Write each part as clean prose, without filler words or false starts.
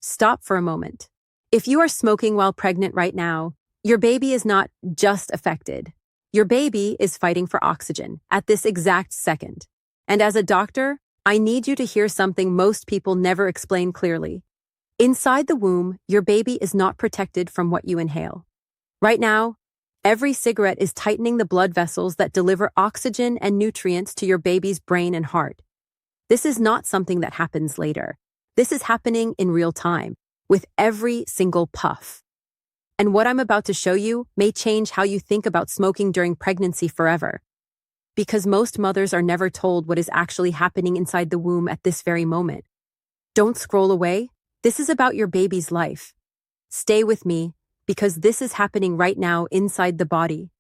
Stop for a moment. If you are smoking while pregnant right now, your baby is not just affected. Your baby is fighting for oxygen at this exact second. And as a doctor, I need you to hear something most people never explain clearly. Inside the womb, your baby is not protected from what you inhale. Right now, every cigarette is tightening the blood vessels that deliver oxygen and nutrients to your baby's brain and heart. This is not something that happens later. This is happening in real time, with every single puff. And what I'm about to show you may change how you think about smoking during pregnancy forever. Because most mothers are never told what is actually happening inside the womb at this very moment. Don't scroll away. This is about your baby's life. Stay with me, because this is happening right now inside the body.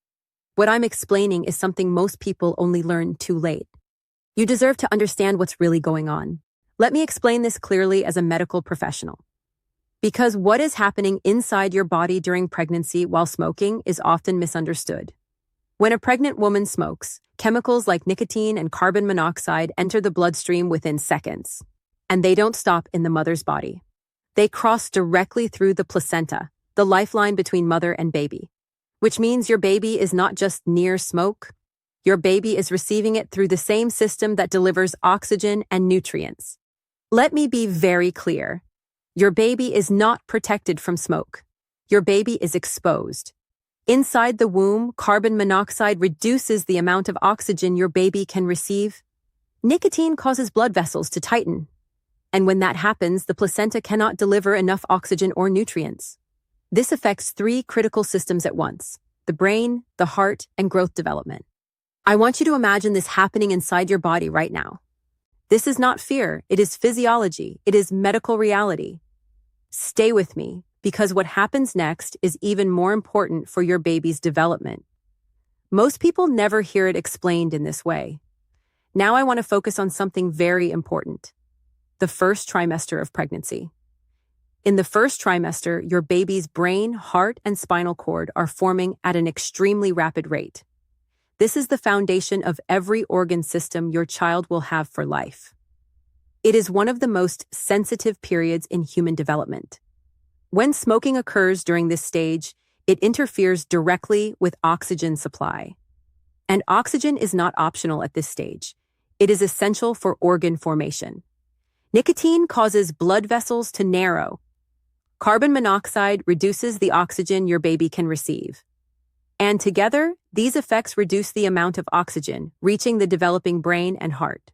What I'm explaining is something most people only learn too late. You deserve to understand what's really going on. Let me explain this clearly as a medical professional. Because what is happening inside your body during pregnancy while smoking is often misunderstood. When a pregnant woman smokes, chemicals like nicotine and carbon monoxide enter the bloodstream within seconds. And they don't stop in the mother's body. They cross directly through the placenta, the lifeline between mother and baby. Which means your baby is not just near smoke. Your baby is receiving it through the same system that delivers oxygen and nutrients. Let me be very clear. Your baby is not protected from smoke. Your baby is exposed. Inside the womb, carbon monoxide reduces the amount of oxygen your baby can receive. Nicotine causes blood vessels to tighten. And when that happens, the placenta cannot deliver enough oxygen or nutrients. This affects 3 critical systems at once: the brain, the heart, and growth development. I want you to imagine this happening inside your body right now. This is not fear, it is physiology, it is medical reality. Stay with me, because what happens next is even more important for your baby's development. Most people never hear it explained in this way. Now I want to focus on something very important: the first trimester of pregnancy. In the first trimester, your baby's brain, heart, and spinal cord are forming at an extremely rapid rate. This is the foundation of every organ system your child will have for life. It is one of the most sensitive periods in human development. When smoking occurs during this stage, it interferes directly with oxygen supply. And oxygen is not optional at this stage. It is essential for organ formation. Nicotine causes blood vessels to narrow. Carbon monoxide reduces the oxygen your baby can receive. And together, these effects reduce the amount of oxygen reaching the developing brain and heart.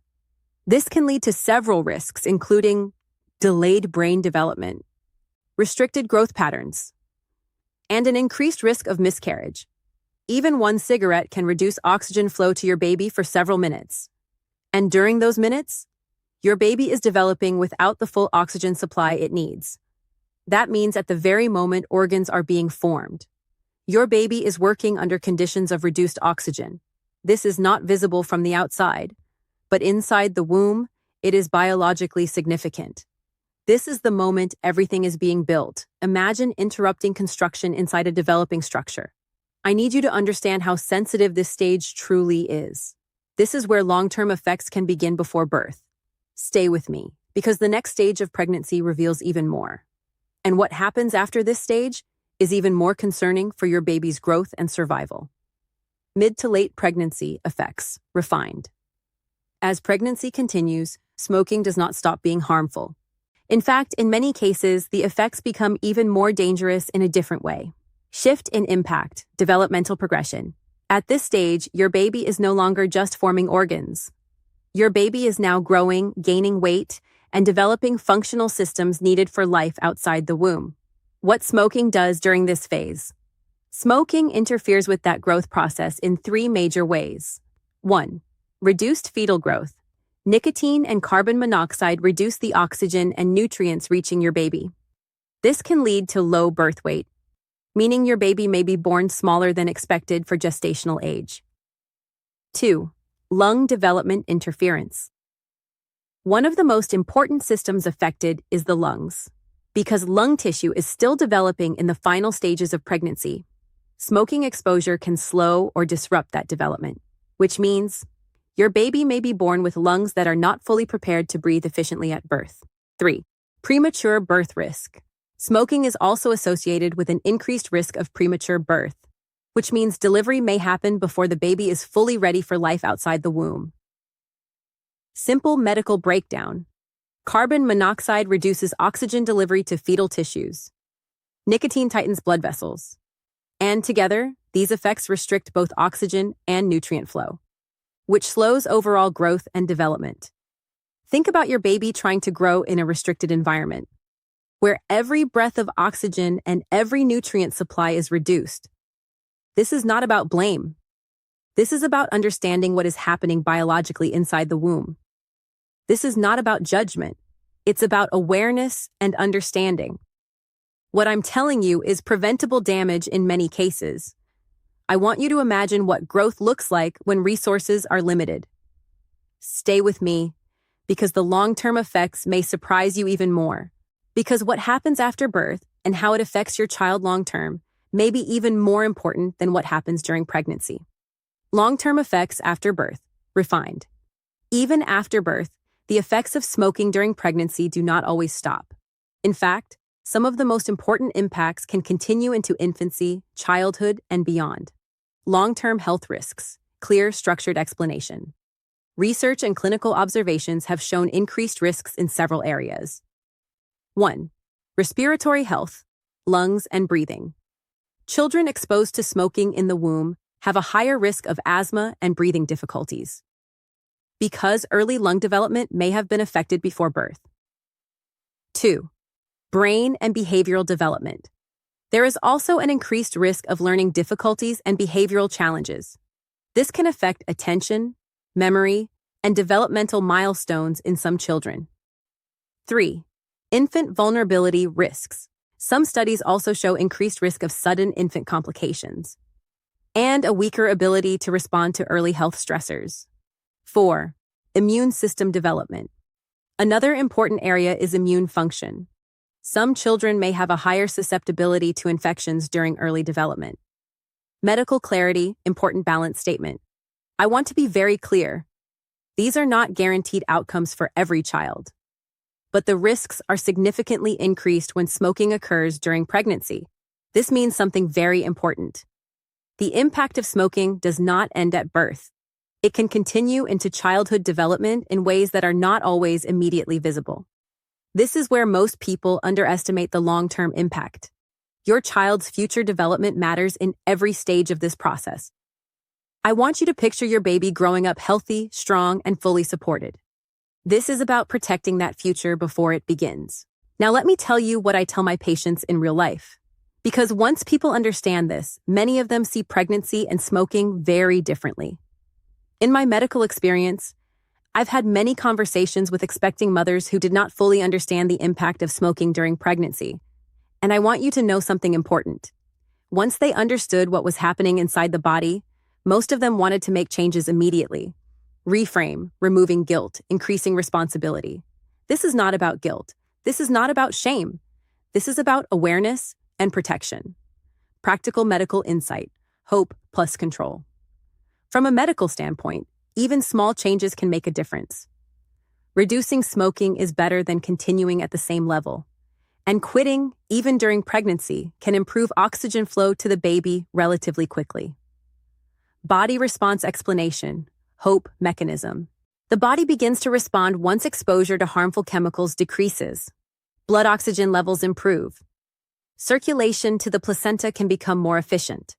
This can lead to several risks, including delayed brain development, restricted growth patterns, and an increased risk of miscarriage. Even one cigarette can reduce oxygen flow to your baby for several minutes. And during those minutes, your baby is developing without the full oxygen supply it needs. That means at the very moment organs are being formed, your baby is working under conditions of reduced oxygen. This is not visible from the outside, but inside the womb, it is biologically significant. This is the moment everything is being built. Imagine interrupting construction inside a developing structure. I need you to understand how sensitive this stage truly is. This is where long-term effects can begin before birth. Stay with me, because the next stage of pregnancy reveals even more. And what happens after this stage is even more concerning for your baby's growth and survival. Mid to late pregnancy effects, refined. As pregnancy continues, smoking does not stop being harmful. In fact, in many cases, the effects become even more dangerous in a different way. Shift in impact, developmental progression. At this stage, your baby is no longer just forming organs. Your baby is now growing, gaining weight, and developing functional systems needed for life outside the womb. What smoking does during this phase. Smoking interferes with that growth process in 3 major ways. 1. Reduced fetal growth. Nicotine and carbon monoxide reduce the oxygen and nutrients reaching your baby. This can lead to low birth weight, meaning your baby may be born smaller than expected for gestational age. 2. Lung development interference. One of the most important systems affected is the lungs. Because lung tissue is still developing in the final stages of pregnancy, smoking exposure can slow or disrupt that development, which means your baby may be born with lungs that are not fully prepared to breathe efficiently at birth. 3. Premature birth risk. Smoking is also associated with an increased risk of premature birth, which means delivery may happen before the baby is fully ready for life outside the womb. Simple medical breakdown. Carbon monoxide reduces oxygen delivery to fetal tissues. Nicotine tightens blood vessels. And together, these effects restrict both oxygen and nutrient flow, which slows overall growth and development. Think about your baby trying to grow in a restricted environment, where every breath of oxygen and every nutrient supply is reduced. This is not about blame. This is about understanding what is happening biologically inside the womb. This is not about judgment. It's about awareness and understanding. What I'm telling you is preventable damage in many cases. I want you to imagine what growth looks like when resources are limited. Stay with me, because the long-term effects may surprise you even more. Because what happens after birth and how it affects your child long-term may be even more important than what happens during pregnancy. Long-term effects after birth, refined. Even after birth, the effects of smoking during pregnancy do not always stop. In fact, some of the most important impacts can continue into infancy, childhood, and beyond. Long-term health risks, clear, structured explanation. Research and clinical observations have shown increased risks in several areas. 1. Respiratory health, lungs, and breathing. Children exposed to smoking in the womb have a higher risk of asthma and breathing difficulties, because early lung development may have been affected before birth. 2. Brain and behavioral development. There is also an increased risk of learning difficulties and behavioral challenges. This can affect attention, memory, and developmental milestones in some children. 3. Infant vulnerability risks. Some studies also show increased risk of sudden infant complications and a weaker ability to respond to early health stressors. 4. Immune system development. Another important area is immune function. Some children may have a higher susceptibility to infections during early development. Medical clarity, important balance statement. I want to be very clear. These are not guaranteed outcomes for every child, but the risks are significantly increased when smoking occurs during pregnancy. This means something very important. The impact of smoking does not end at birth. It can continue into childhood development in ways that are not always immediately visible. This is where most people underestimate the long-term impact. Your child's future development matters in every stage of this process. I want you to picture your baby growing up healthy, strong, and fully supported. This is about protecting that future before it begins. Now let me tell you what I tell my patients in real life. Because once people understand this, many of them see pregnancy and smoking very differently. In my medical experience, I've had many conversations with expecting mothers who did not fully understand the impact of smoking during pregnancy. And I want you to know something important. Once they understood what was happening inside the body, most of them wanted to make changes immediately. Reframe, removing guilt, increasing responsibility. This is not about guilt. This is not about shame. This is about awareness and protection. Practical medical insight, hope plus control. From a medical standpoint, even small changes can make a difference. Reducing smoking is better than continuing at the same level. And quitting, even during pregnancy, can improve oxygen flow to the baby relatively quickly. Body response explanation, hope mechanism. The body begins to respond once exposure to harmful chemicals decreases. Blood oxygen levels improve. Circulation to the placenta can become more efficient.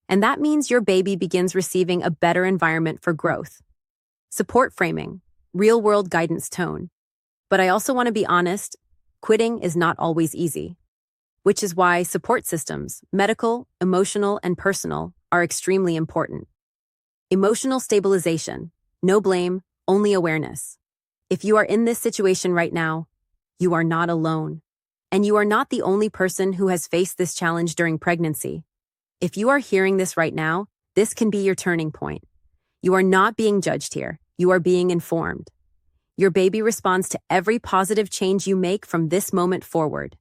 And that means your baby begins receiving a better environment for growth. Support framing, real-world guidance tone. But I also want to be honest, quitting is not always easy, which is why support systems, medical, emotional, and personal, are extremely important. Emotional stabilization, no blame, only awareness. If you are in this situation right now, you are not alone. And you are not the only person who has faced this challenge during pregnancy. If you are hearing this right now, this can be your turning point. You are not being judged here. You are being informed. Your baby responds to every positive change you make from this moment forward.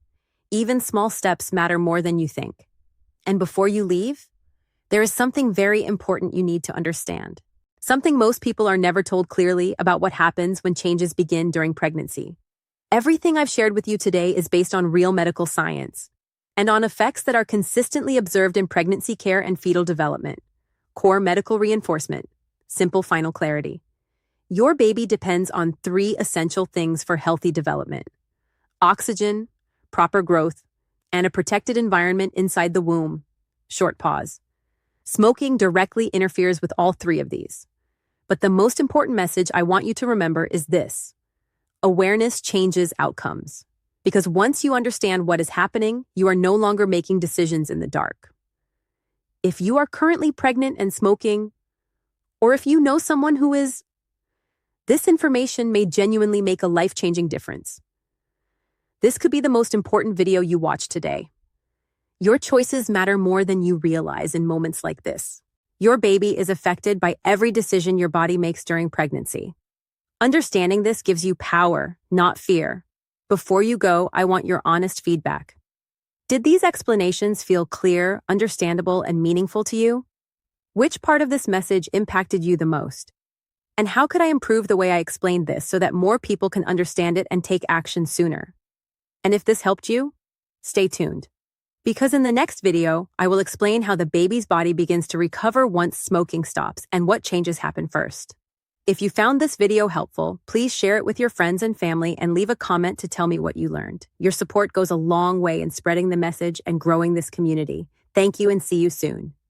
Even small steps matter more than you think. And before you leave, there is something very important you need to understand. Something most people are never told clearly about what happens when changes begin during pregnancy. Everything I've shared with you today is based on real medical science and on effects that are consistently observed in pregnancy care and fetal development. Core medical reinforcement. Simple final clarity. Your baby depends on three essential things for healthy development: oxygen, proper growth, and a protected environment inside the womb. Short pause. Smoking directly interferes with all three of these. But the most important message I want you to remember is this: awareness changes outcomes. Because once you understand what is happening, you are no longer making decisions in the dark. If you are currently pregnant and smoking, or if you know someone who is, this information may genuinely make a life-changing difference. This could be the most important video you watch today. Your choices matter more than you realize in moments like this. Your baby is affected by every decision your body makes during pregnancy. Understanding this gives you power, not fear. Before you go, I want your honest feedback. Did these explanations feel clear, understandable, and meaningful to you? Which part of this message impacted you the most? And how could I improve the way I explained this so that more people can understand it and take action sooner? And if this helped you, stay tuned. Because in the next video, I will explain how the baby's body begins to recover once smoking stops and what changes happen first. If you found this video helpful, please share it with your friends and family and leave a comment to tell me what you learned. Your support goes a long way in spreading the message and growing this community. Thank you and see you soon.